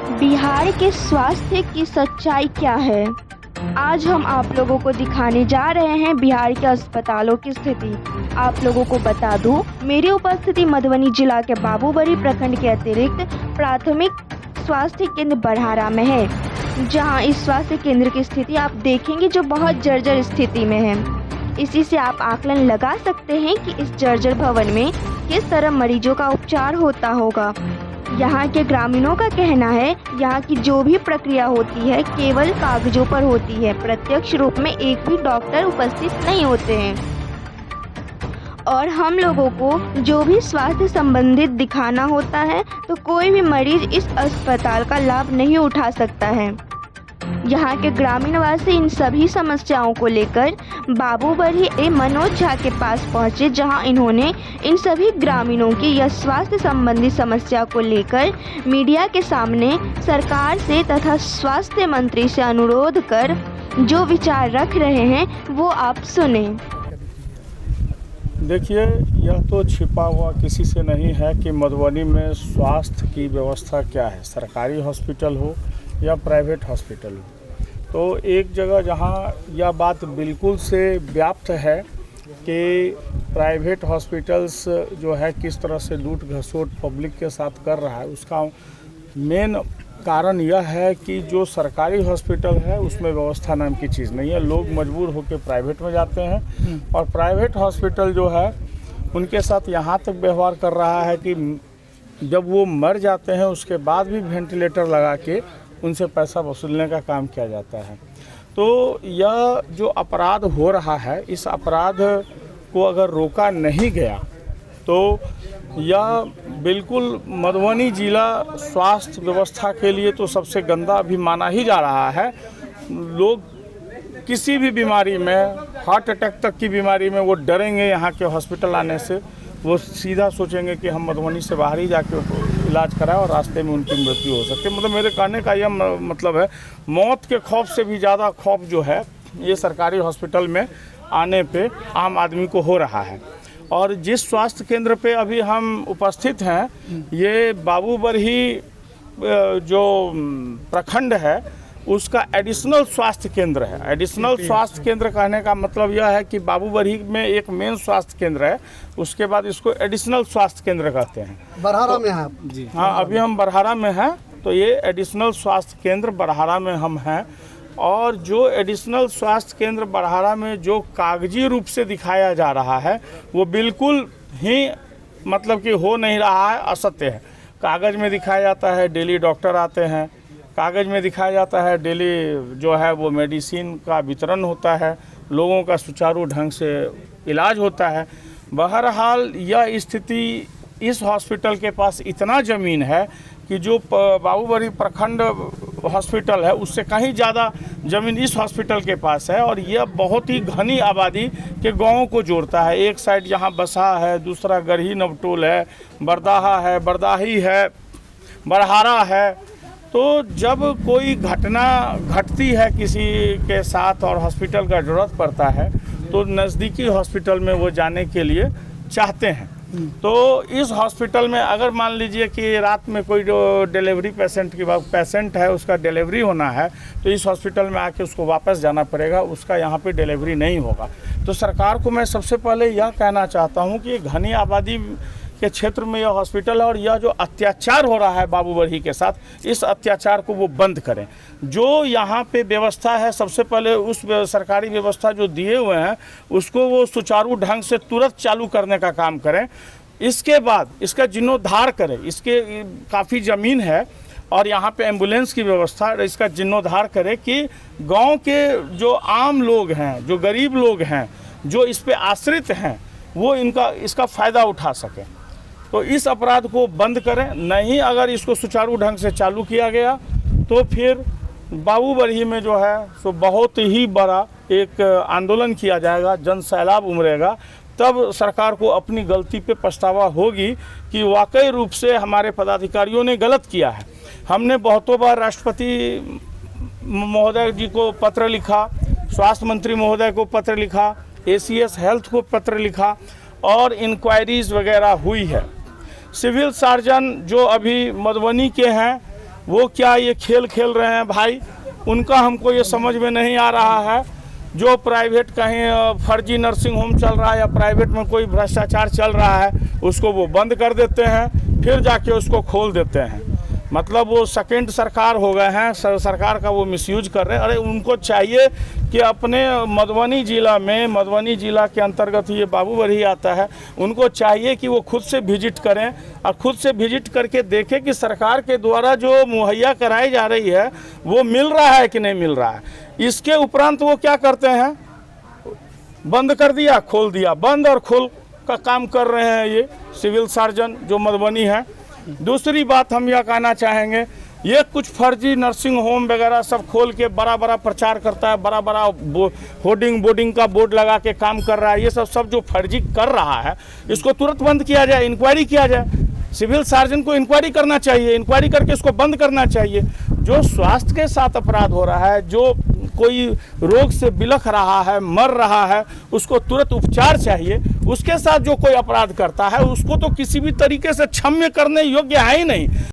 बिहार के स्वास्थ्य की सच्चाई क्या है? आज हम आप लोगों को दिखाने जा रहे हैं बिहार के अस्पतालों की स्थिति। आप लोगों को बता दूं, मेरी उपस्थिति मधुबनी जिला के बाबूबरी प्रखंड के अतिरिक्त प्राथमिक स्वास्थ्य केंद्र बरहारा में है, जहां इस स्वास्थ्य केंद्र की स्थिति आप देखेंगे जो बहुत जर्जर स्थिति में है। इसी से आप आकलन लगा सकते हैं कि इस जर्जर भवन में किस तरह मरीजों का उपचार होता होगा। यहाँ के ग्रामीणों का कहना है यहाँ की जो भी प्रक्रिया होती है केवल कागजों पर होती है, प्रत्यक्ष रूप में एक भी डॉक्टर उपस्थित नहीं होते हैं और हम लोगों को जो भी स्वास्थ्य संबंधित दिखाना होता है तो कोई भी मरीज इस अस्पताल का लाभ नहीं उठा सकता है। यहाँ के ग्रामीणवासी इन सभी समस्याओं को लेकर बाबूबरी मनोज झा के पास पहुँचे, जहाँ इन्होंने इन सभी ग्रामीणों की यह स्वास्थ्य संबंधी समस्या को लेकर मीडिया के सामने सरकार से तथा स्वास्थ्य मंत्री से अनुरोध कर जो विचार रख रहे हैं वो आप सुने। देखिए, यह तो छिपा हुआ किसी से नहीं है कि मधुबनी में स्वास्थ्य की व्यवस्था क्या है, सरकारी हॉस्पिटल हो या प्राइवेट हॉस्पिटल हो। तो एक जगह जहां यह बात बिल्कुल से व्याप्त है कि प्राइवेट हॉस्पिटल्स जो है किस तरह से लूट घसोट पब्लिक के साथ कर रहा है, उसका मेन कारण यह है कि जो सरकारी हॉस्पिटल है उसमें व्यवस्था नाम की चीज़ नहीं है। लोग मजबूर होकर प्राइवेट में जाते हैं और प्राइवेट हॉस्पिटल जो है उनके साथ यहाँ तक व्यवहार कर रहा है कि जब वो मर जाते हैं उसके बाद भी वेंटिलेटर लगा के उनसे पैसा वसूलने का काम किया जाता है। तो यह जो अपराध हो रहा है, इस अपराध को अगर रोका नहीं गया तो यह बिल्कुल मधुबनी जिला स्वास्थ्य व्यवस्था के लिए तो सबसे गंदा अभी माना ही जा रहा है। लोग किसी भी बीमारी में, हार्ट अटैक तक की बीमारी में वो डरेंगे यहाँ के हॉस्पिटल आने से। वो सीधा सोचेंगे कि हम मधुबनी से बाहर ही जाके इलाज कराएं और रास्ते में उनकी मृत्यु हो सकती है। मतलब मेरे कहने का यह मतलब है, मौत के खौफ से भी ज़्यादा खौफ जो है ये सरकारी हॉस्पिटल में आने पे आम आदमी को हो रहा है। और जिस स्वास्थ्य केंद्र पे अभी हम उपस्थित हैं, ये बाबूबरी जो प्रखंड है उसका एडिशनल स्वास्थ्य केंद्र है। एडिशनल स्वास्थ्य केंद्र कहने का मतलब यह है कि बाबूबरी में एक मेन स्वास्थ्य केंद्र है, उसके बाद इसको एडिशनल स्वास्थ्य केंद्र कहते हैं। बरहारा में है जी? हाँ, अभी हम बरहारा में हैं, तो ये एडिशनल स्वास्थ्य केंद्र बरहारा में हम हैं। और जो एडिशनल स्वास्थ्य केंद्र बरहारा में जो कागजी रूप से दिखाया जा रहा है वो बिल्कुल ही मतलब कि हो नहीं रहा है, असत्य है। कागज़ में दिखाया जाता है डेली डॉक्टर आते हैं, कागज़ में दिखाया जाता है डेली जो है वो मेडिसिन का वितरण होता है, लोगों का सुचारू ढंग से इलाज होता है। बहरहाल यह स्थिति इस हॉस्पिटल के पास इतना ज़मीन है कि जो बाबूबरी प्रखंड हॉस्पिटल है उससे कहीं ज़्यादा ज़मीन इस हॉस्पिटल के पास है और यह बहुत ही घनी आबादी के गाँवों को जोड़ता है। एक साइड यहाँ बसा है, दूसरा गढ़ी नवटोल है, बरदाहा है, बरदाही है, बरहारा है। तो जब कोई घटना घटती है किसी के साथ और हॉस्पिटल का ज़रूरत पड़ता है तो नज़दीकी हॉस्पिटल में वो जाने के लिए चाहते हैं। तो इस हॉस्पिटल में अगर मान लीजिए कि रात में कोई जो डिलीवरी पेशेंट है उसका डिलीवरी होना है तो इस हॉस्पिटल में आके उसको वापस जाना पड़ेगा, उसका यहाँ पे डिलीवरी नहीं होगा। तो सरकार को मैं सबसे पहले यह कहना चाहता हूँ कि घनी आबादी के क्षेत्र में यह हॉस्पिटल है और यह जो अत्याचार हो रहा है बाबूबरी के साथ, इस अत्याचार को वो बंद करें। जो यहाँ पे व्यवस्था है सबसे पहले उस सरकारी व्यवस्था जो दिए हुए हैं उसको वो सुचारू ढंग से तुरंत चालू करने का काम करें। इसके बाद इसका जीर्णोद्धार करें। इसके काफ़ी ज़मीन है और यहाँ पे एम्बुलेंस की व्यवस्था, इसका जीर्णोद्धार करें कि गाँव के जो आम लोग हैं, जो गरीब लोग हैं, जो इस पर आश्रित हैं, वो इसका फ़ायदा उठा सकें। तो इस अपराध को बंद करें। नहीं अगर इसको सुचारू ढंग से चालू किया गया तो फिर बाबूबरी में जो है सो बहुत ही बड़ा एक आंदोलन किया जाएगा, जन सैलाब उमड़ेगा। तब सरकार को अपनी गलती पे पछतावा होगी कि वाकई रूप से हमारे पदाधिकारियों ने गलत किया है। हमने बहुतों बार राष्ट्रपति महोदय जी को पत्र लिखा, स्वास्थ्य मंत्री महोदय को पत्र लिखा, ACS हेल्थ को पत्र लिखा और इंक्वायरीज वगैरह हुई है। सिविल सर्जन जो अभी मधुबनी के हैं वो क्या ये खेल खेल रहे हैं भाई, उनका हमको ये समझ में नहीं आ रहा है। जो प्राइवेट कहीं फर्जी नर्सिंग होम चल रहा है या प्राइवेट में कोई भ्रष्टाचार चल रहा है, उसको वो बंद कर देते हैं, फिर जाके उसको खोल देते हैं। मतलब वो सेकंड सरकार हो गए हैं, सरकार का वो मिसयूज कर रहे हैं। अरे उनको चाहिए कि अपने मधुबनी ज़िला में, मधुबनी ज़िला के अंतर्गत ये बाबूबरही आता है, उनको चाहिए कि वो खुद से विजिट करें और खुद से विजिट करके देखें कि सरकार के द्वारा जो मुहैया कराई जा रही है वो मिल रहा है कि नहीं मिल रहा है। इसके उपरांत वो क्या करते हैं, बंद कर दिया, खोल दिया, बंद और खोल का काम कर रहे हैं ये सिविल सर्जन जो मधुबनी है। दूसरी बात हम यह कहना चाहेंगे, ये कुछ फर्जी नर्सिंग होम वगैरह सब खोल के बड़ा बड़ा प्रचार करता है, बड़ा बड़ा होर्डिंग बोर्डिंग का बोर्ड लगा के काम कर रहा है। ये सब जो फर्जी कर रहा है इसको तुरंत बंद किया जाए, इंक्वायरी किया जाए। सिविल सर्जन को इंक्वायरी करना चाहिए, इंक्वायरी करके इसको बंद करना चाहिए। जो स्वास्थ्य के साथ अपराध हो रहा है, जो कोई रोग से बिलख रहा है, मर रहा है, उसको तुरंत उपचार चाहिए। उसके साथ जो कोई अपराध करता है उसको तो किसी भी तरीके से क्षम्य करने योग्य है ही नहीं।